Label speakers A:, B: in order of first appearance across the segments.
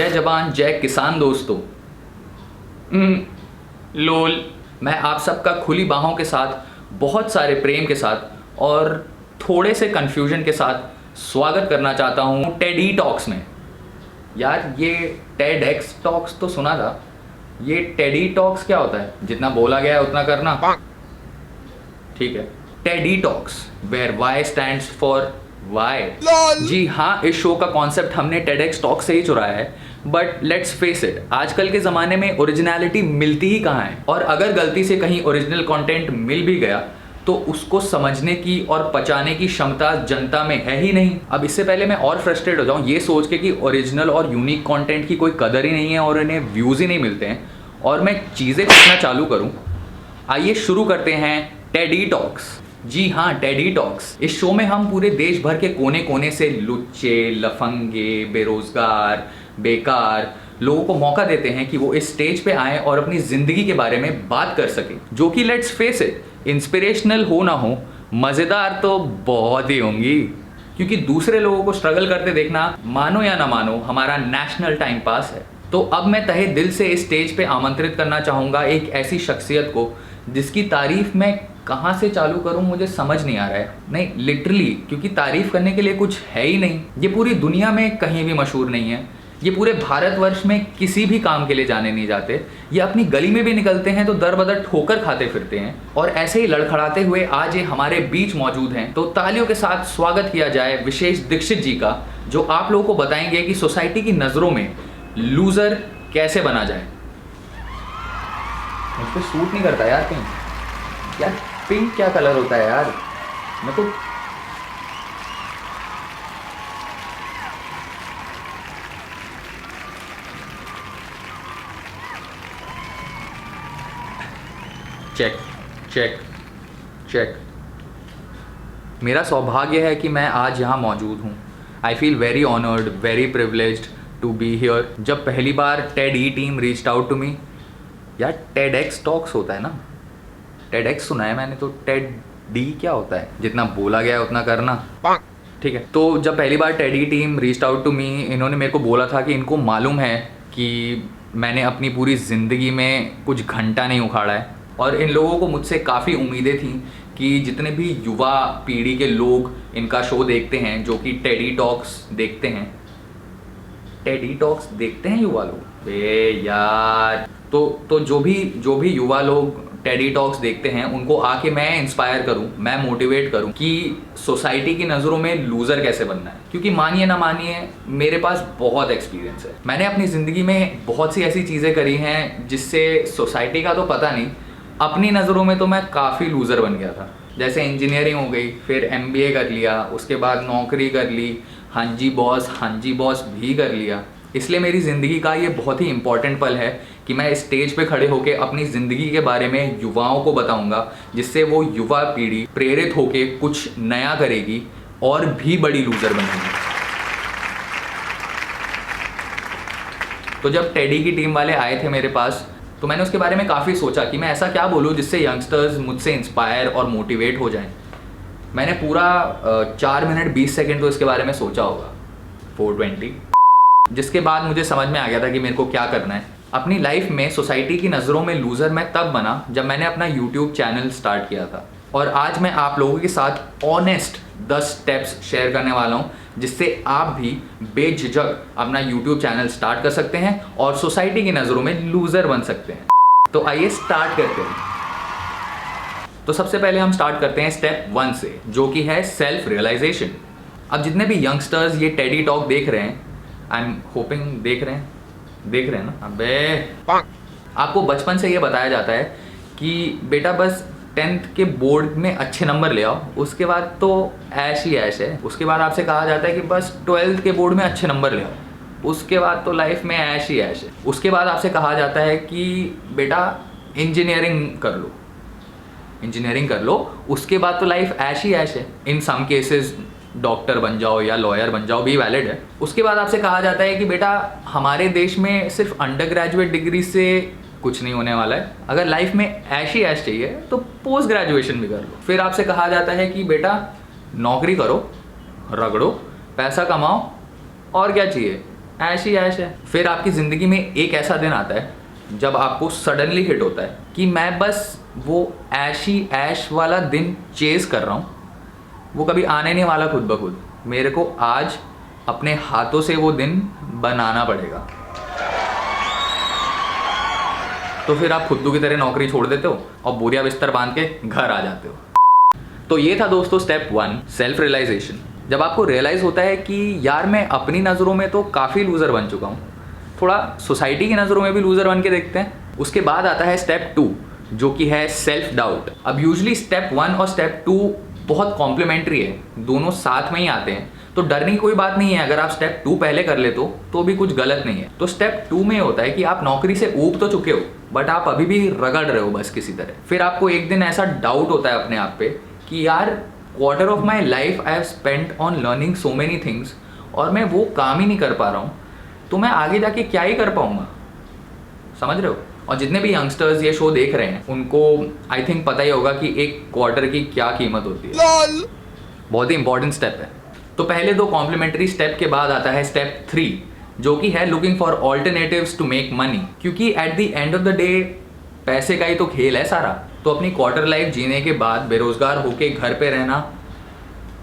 A: जय जवान जय किसान दोस्तों। लोल। मैं आप सबका खुली बाहों के साथ, बहुत सारे प्रेम के साथ और थोड़े से कन्फ्यूजन के साथ स्वागत करना चाहता हूँ टेडी टॉक्स में। यार ये टेडएक्स टॉक्स तो सुना था, ये टेडी टॉक्स क्या होता है? जितना बोला गया है उतना करना, ठीक है। TED talks where Y stands for Y. जी हाँ, इस शो का कॉन्सेप्ट हमने टेडएक्स टॉक से ही चुराया है, बट लेट्स फेस इट, आजकल के ज़माने में ओरिजिनलिटी मिलती ही कहाँ है। और अगर गलती से कहीं ओरिजिनल कंटेंट मिल भी गया तो उसको समझने की और पचाने की क्षमता जनता में है ही नहीं। अब इससे पहले मैं और फ्रस्ट्रेट हो जाऊँ ये सोच के कि ओरिजिनल और यूनिक कंटेंट की कोई कदर ही नहीं है और इन्हें व्यूज़ ही नहीं मिलते हैं, और मैं चीज़ें लिखना चालू करूँ। आइए शुरू करते हैं टेडी टॉक्स। जी हाँ, टेडी टॉक्स। इस शो में हम पूरे देश भर के कोने कोने से लुच्चे, लफंगे, बेरोजगार, बेकार लोगों को मौका देते हैं कि वो इस स्टेज पे आएं और अपनी ज़िंदगी के बारे में बात कर सकें, जो कि लेट्स फेस इट, इंस्पिरेशनल हो ना हो, मज़ेदार तो बहुत ही होंगी। क्योंकि दूसरे लोगों को स्ट्रगल करते देखना, मानो या ना मानो, हमारा नेशनल टाइम पास है। तो अब मैं तहे दिल से इस स्टेज पे आमंत्रित करना चाहूँगा एक ऐसी शख्सियत को जिसकी तारीफ मैं कहाँ से चालू करूँ मुझे समझ नहीं आ रहा है। नहीं, लिटरली, क्योंकि तारीफ करने के लिए कुछ है ही नहीं। ये पूरी दुनिया में कहीं भी मशहूर नहीं है, ये पूरे भारतवर्ष में किसी भी काम के लिए जाने नहीं जाते, ये अपनी गली में भी निकलते हैं तो दर बदर ठोकर खाते फिरते हैं, और ऐसे ही लड़खड़ाते हुए आज ये हमारे बीच मौजूद हैं। तो तालियों के साथ स्वागत किया जाए विशेष दीक्षित जी का, जो आप लोगों को बताएंगे कि सोसाइटी की नज़रों में लूज़र कैसे बना जाए। मुझ पर सूट नहीं करता यार पिंक। यार पिंक क्या कलर होता है यार? मैं तो चेक चेक चेक। मेरा सौभाग्य है कि मैं आज यहाँ मौजूद हूँ। I feel very honoured, very privileged to be here. जब पहली बार TED E team reached out to me, यार टेडएक्स टॉक्स होता है ना, टेडएक्स सुना है मैंने, तो टेड डी क्या होता है? जितना बोला गया है उतना करना, ठीक है। तो जब पहली बार TED E team reached out to me, इन्होंने मेरे को बोला था कि इनको मालूम है कि मैंने अपनी पूरी ज़िंदगी में कुछ घंटा नहीं उखाड़ा है, और इन लोगों को मुझसे काफ़ी उम्मीदें थी कि जितने भी युवा पीढ़ी के लोग इनका शो देखते हैं, जो कि टेडी टॉक्स देखते हैं, टेडी टॉक्स देखते हैं युवा लोग, बे यार, तो जो भी युवा लोग टेडी टॉक्स देखते हैं उनको आके मैं इंस्पायर करूं, मैं मोटिवेट करूं कि सोसाइटी की नज़रों में लूज़र कैसे बनना है। क्योंकि मानिए ना मानिए, मेरे पास बहुत एक्सपीरियंस है। मैंने अपनी ज़िंदगी में बहुत सी ऐसी चीज़ें करी हैं जिससे सोसाइटी का तो पता नहीं, अपनी नज़रों में तो मैं काफ़ी लूज़र बन गया था। जैसे इंजीनियरिंग हो गई, फिर MBA कर लिया, उसके बाद नौकरी कर ली, हाँ जी बॉस भी कर लिया। इसलिए मेरी ज़िंदगी का ये बहुत ही इम्पॉर्टेंट पल है कि मैं स्टेज पे खड़े होकर अपनी ज़िंदगी के बारे में युवाओं को बताऊंगा, जिससे वो युवा पीढ़ी प्रेरित होकर कुछ नया करेगी और भी बड़ी लूज़र बनेगी। तो जब टेडी की टीम वाले आए थे मेरे पास, तो मैंने उसके बारे में काफ़ी सोचा कि मैं ऐसा क्या बोलूँ जिससे यंगस्टर्स मुझसे इंस्पायर और मोटिवेट हो जाएं। मैंने पूरा 4 मिनट 20 सेकेंड तो इसके बारे में सोचा होगा, 420, जिसके बाद मुझे समझ में आ गया था कि मेरे को क्या करना है। अपनी लाइफ में सोसाइटी की नज़रों में लूज़र मैं तब बना जब मैंने अपना यूट्यूब चैनल स्टार्ट किया था, और आज मैं आप लोगों के साथ ऑनेस्ट 10 स्टेप्स शेयर करने वाला हूँ, जिससे आप भी बेझिझक अपना यूट्यूब चैनल स्टार्ट कर सकते हैं और सोसाइटी की नज़रों में लूज़र बन सकते हैं। तो आइए स्टार्ट करते हैं। तो सबसे पहले हम स्टार्ट करते हैं स्टेप 1 से, जो कि है सेल्फ रियलाइजेशन। अब जितने भी यंगस्टर्स ये टेडी टॉक देख रहे हैं, आई एम होपिंग देख रहे हैं ना, अबे आपको बचपन से ये बताया जाता है कि बेटा बस 10th के बोर्ड में अच्छे नंबर ले आओ, उसके बाद तो ऐश ही ऐश है। उसके बाद आपसे कहा जाता है कि बस 12th के बोर्ड में अच्छे नंबर ले आओ, उसके बाद तो लाइफ में ऐश ही ऐश है। उसके बाद आपसे कहा जाता है कि बेटा इंजीनियरिंग कर लो, उसके बाद तो लाइफ ऐश ही ऐश है। इन सम केसेस डॉक्टर बन जाओ या लॉयर बन जाओ भी वैलिड है। उसके बाद आपसे कहा जाता है कि बेटा हमारे देश में सिर्फ अंडर ग्रेजुएट डिग्री से कुछ नहीं होने वाला है, अगर लाइफ में ऐश ही ऐश चाहिए तो पोस्ट ग्रेजुएशन भी कर लो। फिर आपसे कहा जाता है कि बेटा नौकरी करो, रगड़ो, पैसा कमाओ, और क्या चाहिए, ऐश ही ऐश है। फिर आपकी ज़िंदगी में एक ऐसा दिन आता है जब आपको सडनली हिट होता है कि मैं बस वो ऐश ही ऐश वाला दिन चेज़ कर रहा हूँ, वो कभी आने नहीं वाला खुद ब खुद। मेरे को आज अपने हाथों से वो दिन बनाना पड़ेगा। तो फिर आप खुद्दू की तरह नौकरी छोड़ देते हो और बोरिया बिस्तर बांध के घर आ जाते हो। तो ये था दोस्तों स्टेप 1, सेल्फ रियलाइजेशन। जब आपको रियलाइज़ होता है कि यार मैं अपनी नज़रों में तो काफ़ी लूज़र बन चुका हूँ, थोड़ा सोसाइटी की नज़रों में भी लूज़र बन के देखते हैं। उसके बाद आता है स्टेप 2, जो कि है सेल्फ डाउट। अब यूजुअली स्टेप 1 और स्टेप 2 बहुत कॉम्प्लीमेंट्री है, दोनों साथ में ही आते हैं, तो डरने की कोई बात नहीं है। अगर आप स्टेप 2 पहले कर ले तो भी कुछ गलत नहीं है। तो स्टेप 2 में होता है कि आप नौकरी से ऊब तो चुके हो, बट आप अभी भी रगड़ रहे हो बस किसी तरह। फिर आपको एक दिन ऐसा डाउट होता है अपने आप पे कि यार quarter of my life I have spent on learning so many things और मैं वो काम ही नहीं कर पा रहा हूँ, तो मैं आगे जाके क्या ही कर पाऊँगा। समझ रहे हो? और जितने भी यंगस्टर्स ये शो देख रहे हैं उनको आई थिंक पता ही होगा कि एक क्वार्टर की क्या कीमत होती है। बहुत ही इंपॉर्टेंट स्टेप है। तो पहले 2 कॉम्प्लीमेंट्री स्टेप के बाद आता है स्टेप 3, जो कि है looking for alternatives to make money. क्योंकि at the end of the day पैसे का ही तो खेल है सारा। तो अपनी क्वार्टर लाइफ जीने के बाद बेरोजगार होके घर पे रहना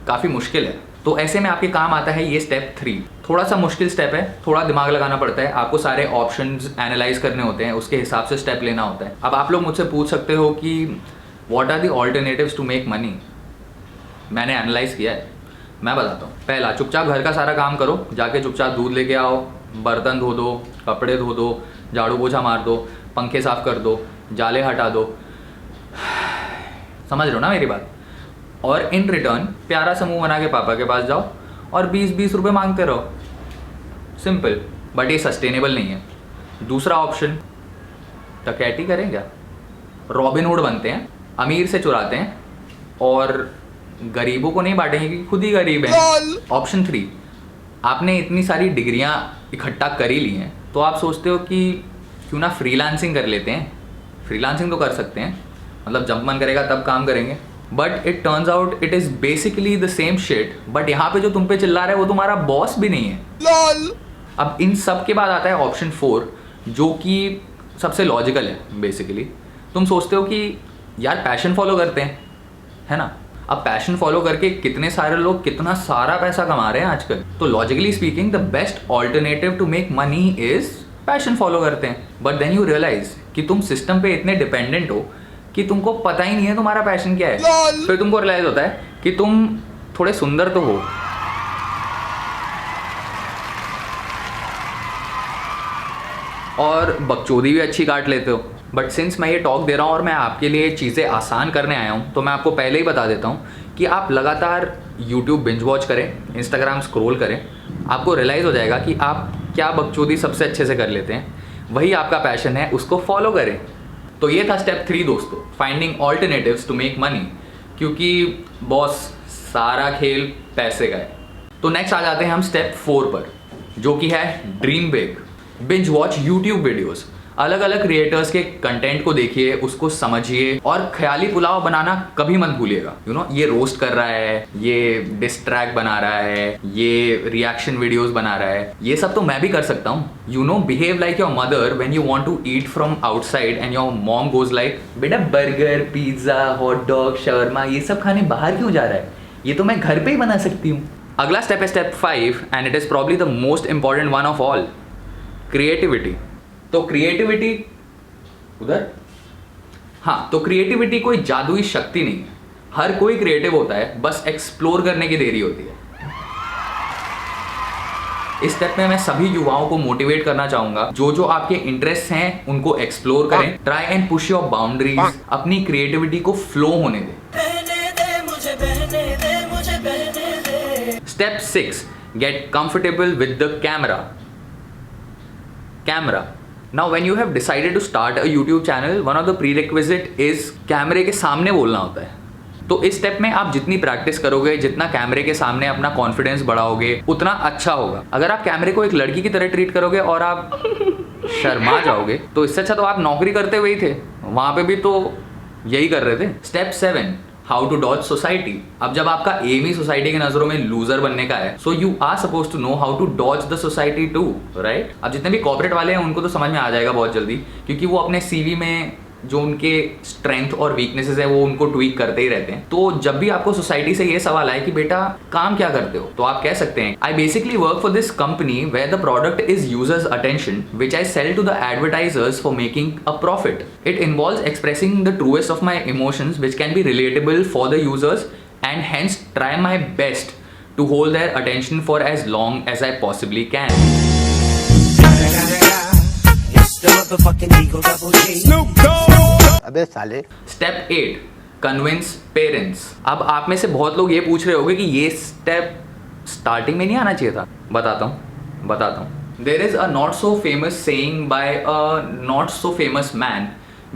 A: काफ़ी मुश्किल है। तो ऐसे में आपके काम आता है ये स्टेप 3। थोड़ा सा मुश्किल स्टेप है, थोड़ा दिमाग लगाना पड़ता है, आपको सारे ऑप्शंस एनालाइज करने होते हैं, उसके हिसाब से स्टेप लेना होता है। अब आप लोग मुझसे पूछ सकते हो कि what are the alternatives to make money. मैंने एनालाइज किया है, मैं बताता हूँ। पहला, चुपचाप घर का सारा काम करो, जाके चुपचाप दूध लेके आओ, बर्तन धो दो, कपड़े धो दो, झाड़ू पोछा मार दो, पंखे साफ कर दो, जाले हटा दो। समझ रहे हो ना मेरी बात? और इन रिटर्न प्यारा समूह बना के पापा के पास जाओ और 20-20 रुपये मांगते रहो। सिंपल, बट ये सस्टेनेबल नहीं है। दूसरा ऑप्शन, डकैती करें क्या? रॉबिन हुड बनते हैं, अमीर से चुराते हैं और गरीबों को नहीं बांटेंगे क्योंकि खुद ही गरीब हैं। ऑप्शन 3, आपने इतनी सारी डिग्रियां इकट्ठा कर ही ली हैं तो आप सोचते हो कि क्यों ना फ्रीलांसिंग कर लेते हैं। फ्रीलांसिंग तो कर सकते हैं, मतलब जब मन करेगा तब काम करेंगे। But it turns out it is basically the same shit. But यहाँ पे जो तुम पे चिल्ला रहा है वो तुम्हारा बॉस भी नहीं है। अब इन सब के बाद आता है ऑप्शन 4, जो कि सबसे लॉजिकल है। बेसिकली तुम सोचते हो कि यार पैशन फॉलो करते हैं, है ना? अब पैशन फॉलो करके कितने सारे लोग कितना सारा पैसा कमा रहे हैं आजकल। तो logically speaking the best alternative to make money is passion follow करते हैं। बट देन यू रियलाइज कि तुम सिस्टम पे इतने डिपेंडेंट हो कि तुमको पता ही नहीं है तुम्हारा पैशन क्या है। फिर तुमको रियलाइज होता है कि तुम थोड़े सुंदर तो हो, और बकचोदी भी अच्छी काट लेते हो। बट सिंस मैं ये टॉक दे रहा हूँ और मैं आपके लिए चीज़ें आसान करने आया हूँ, तो मैं आपको पहले ही बता देता हूँ कि आप लगातार YouTube बिंज वॉच करें, Instagram स्क्रॉल करें, आपको रियलाइज़ हो जाएगा कि आप क्या बकचोदी सबसे अच्छे से कर लेते हैं, वही आपका पैशन है, उसको फॉलो करें। तो ये था स्टेप 3 दोस्तों, finding alternatives to make money, क्योंकि बॉस सारा खेल पैसे का है। तो नेक्स्ट आ जाते हैं हम स्टेप 4 पर, जो कि है dream big. Binge watch YouTube videos, अलग अलग क्रिएटर्स के कंटेंट को देखिए, उसको समझिए और ख्याली पुलाव बनाना कभी मत भूलिएगा। यू नो, ये रोस्ट कर रहा है, ये डिस ट्रैक बना रहा है, ये रिएक्शन वीडियोस बना रहा है, ये सब तो मैं भी कर सकता हूँ। You know, behave like your mother when you want to eat from outside and your mom goes like, बेटा burger, pizza, hot dog, Sharma ये सब खाने बाहर क्यों जा रहा है, ये तो मैं घर पे ही बना सकती हूँ। अगला स्टेप है step 5 and it is probably the most important one of all, creativity. तो क्रिएटिविटी उधर, हाँ, तो क्रिएटिविटी कोई जादुई शक्ति नहीं है, हर कोई क्रिएटिव होता है, बस एक्सप्लोर करने की देरी होती है। इस स्टेप में मैं सभी युवाओं को मोटिवेट करना चाहूंगा, जो जो आपके इंटरेस्ट हैं उनको एक्सप्लोर करें, try and push your boundaries, अपनी क्रिएटिविटी को फ्लो होने दें। Step 6, get comfortable with the camera. Now when you have decided to start a YouTube channel, one of the prerequisite is कैमरे के सामने बोलना होता है। तो इस स्टेप में आप जितनी प्रैक्टिस करोगे, जितना कैमरे के सामने अपना कॉन्फिडेंस बढ़ाओगे, उतना अच्छा होगा। अगर आप कैमरे को एक लड़की की तरह ट्रीट करोगे और आप शर्मा जाओगे, तो इससे अच्छा तो आप नौकरी करते हुए ही थे, वहाँ पे भी तो यही कर रहे थे। Step 7, how to dodge society. अब जब आपका एम ही सोसाइटी की नजरों में लूजर बनने का है, so you are suppose to know how to dodge the society too, right. अब जितने भी कॉर्पोरेट वाले हैं उनको तो समझ में आ जाएगा बहुत जल्दी, क्योंकि वो अपने सीवी में जो उनके स्ट्रेंथ और वीकनेसेस है वो उनको ट्वीक करते ही रहते हैं। तो जब भी आपको सोसाइटी से ये सवाल आए कि बेटा काम क्या करते हो, तो आप कह सकते हैं I basically work for this company where the product is users attention which I sell to the advertisers for making a profit. It involves expressing the truest of my emotions which can be relatable for the users and hence try my best to hold their attention for as long as I possibly can.
B: अबे साले।
A: Step 8, convince parents. अब आप में से बहुत लोग ये पूछ रहे होंगे कि ये स्टेप स्टार्टिंग में नहीं आना चाहिए था। बताता हूँ। There is a not so famous saying by a not so famous man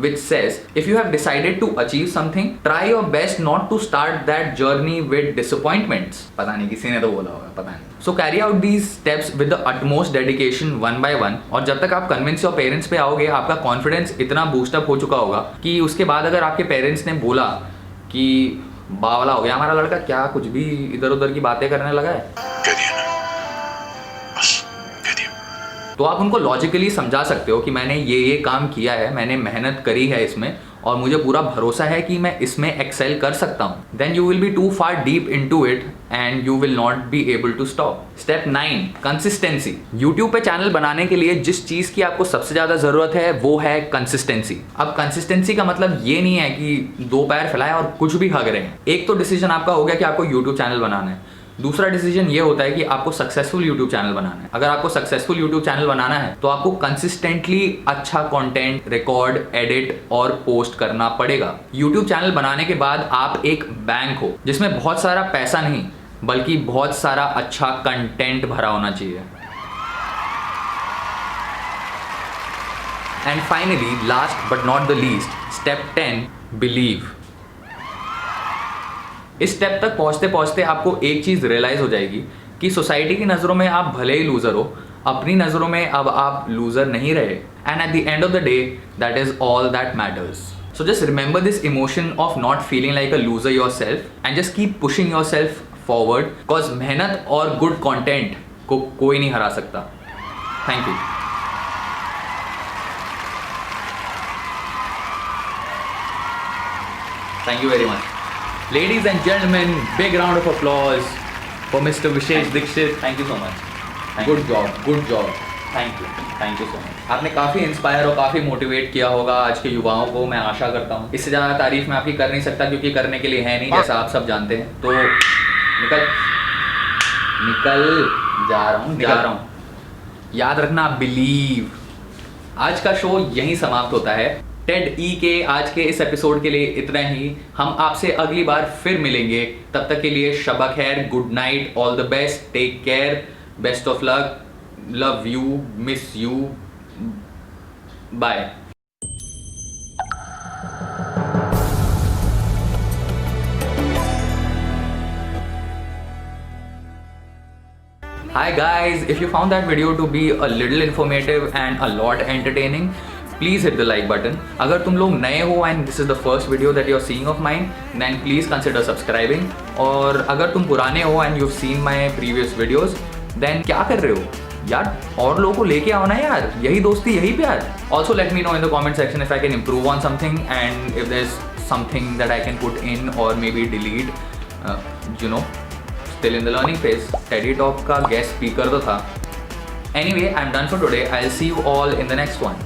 A: which says if you have decided to achieve something, try your best not to start that journey with disappointments. पता नहीं किसी ने तो बोला होगा, पता नहीं। So carry out these steps with the utmost dedication one by one, और जब तक आप convince your parents पे आओगे आपका confidence इतना boost up हो चुका होगा कि उसके बाद अगर आपके parents ने बोला कि बावला हो गया हमारा लड़का, क्या कुछ भी इधर उधर की बातें करने लगा है, तो आप उनको लॉजिकली समझा सकते हो कि मैंने ये काम किया है, मैंने मेहनत करी है इसमें और मुझे पूरा भरोसा है कि मैं इसमें एक्सेल कर सकता हूँ। Then you will be too far deep into it and you will not be able to stop. Step 9, consistency. YouTube पे चैनल बनाने के लिए जिस चीज की आपको सबसे ज्यादा जरूरत है वो है कंसिस्टेंसी। अब कंसिस्टेंसी का मतलब ये नहीं है कि 2 पैर फैलाए और कुछ भी हग रहे हैं। एक तो डिसीजन आपका हो गया कि आपको यूट्यूब चैनल बनाना है, दूसरा डिसीजन ये होता है कि आपको सक्सेसफुल यूट्यूब चैनल बनाना है। अगर आपको सक्सेसफुल यूट्यूब चैनल बनाना है तो आपको कंसिस्टेंटली अच्छा कंटेंट रिकॉर्ड, एडिट और पोस्ट करना पड़ेगा। यूट्यूब चैनल बनाने के बाद आप एक बैंक हो जिसमें बहुत सारा पैसा नहीं बल्कि बहुत सारा अच्छा कंटेंट भरा होना चाहिए। And finally, last but not the least, step 10, believe. इस स्टेप तक पहुंचते पहुंचते आपको एक चीज रियलाइज हो जाएगी कि सोसाइटी की नजरों में आप भले ही लूजर हो, अपनी नजरों में अब आप लूजर नहीं रहे। And eight the end of the day that is all that matters. So just remember this emotion of not feeling like a loser yourself and just keep pushing yourself forward, because मेहनत और good content को कोई नहीं हरा सकता। Thank you. Thank you very much. Ladies and gentlemen, big round of applause for Mr. Vishesh Dikshit. Thank you so much. Good job. Thank you so much. आपने काफ़ी inspire और काफ़ी मोटिवेट किया होगा आज के युवाओं को, मैं आशा करता हूँ। इससे ज़्यादा तारीफ मैं आपकी कर नहीं सकता क्योंकि करने के लिए है नहीं, जैसा आप सब जानते हैं। तो निकल जा रहा हूँ। याद रखना, बिलीव। आज का शो यहीं समाप्त होता है। टेड ई के आज के इस एपिसोड के लिए इतना ही। हम आपसे अगली बार फिर मिलेंगे, तब तक के लिए शब खैर, good night, all the best, take care, best of luck, love you, miss you, bye. Hi guys, if you found that video to be a little informative and a lot entertaining, please hit the like button. अगर तुम लोग नए हो and this is the first video that you're seeing of mine, then please consider subscribing. और अगर तुम पुराने हो and you've seen my previous videos, then क्या कर रहे हो यार, और लोगों को लेके आओ ना यार, यही दोस्ती, यही प्यार। Also let me know in the comment section if I can improve on something and if there's something that I can put in or maybe delete. Still in the learning phase. Teddy Talk का guest speaker तो था। Anyway, I'm done for today. I'll see you all in the next one.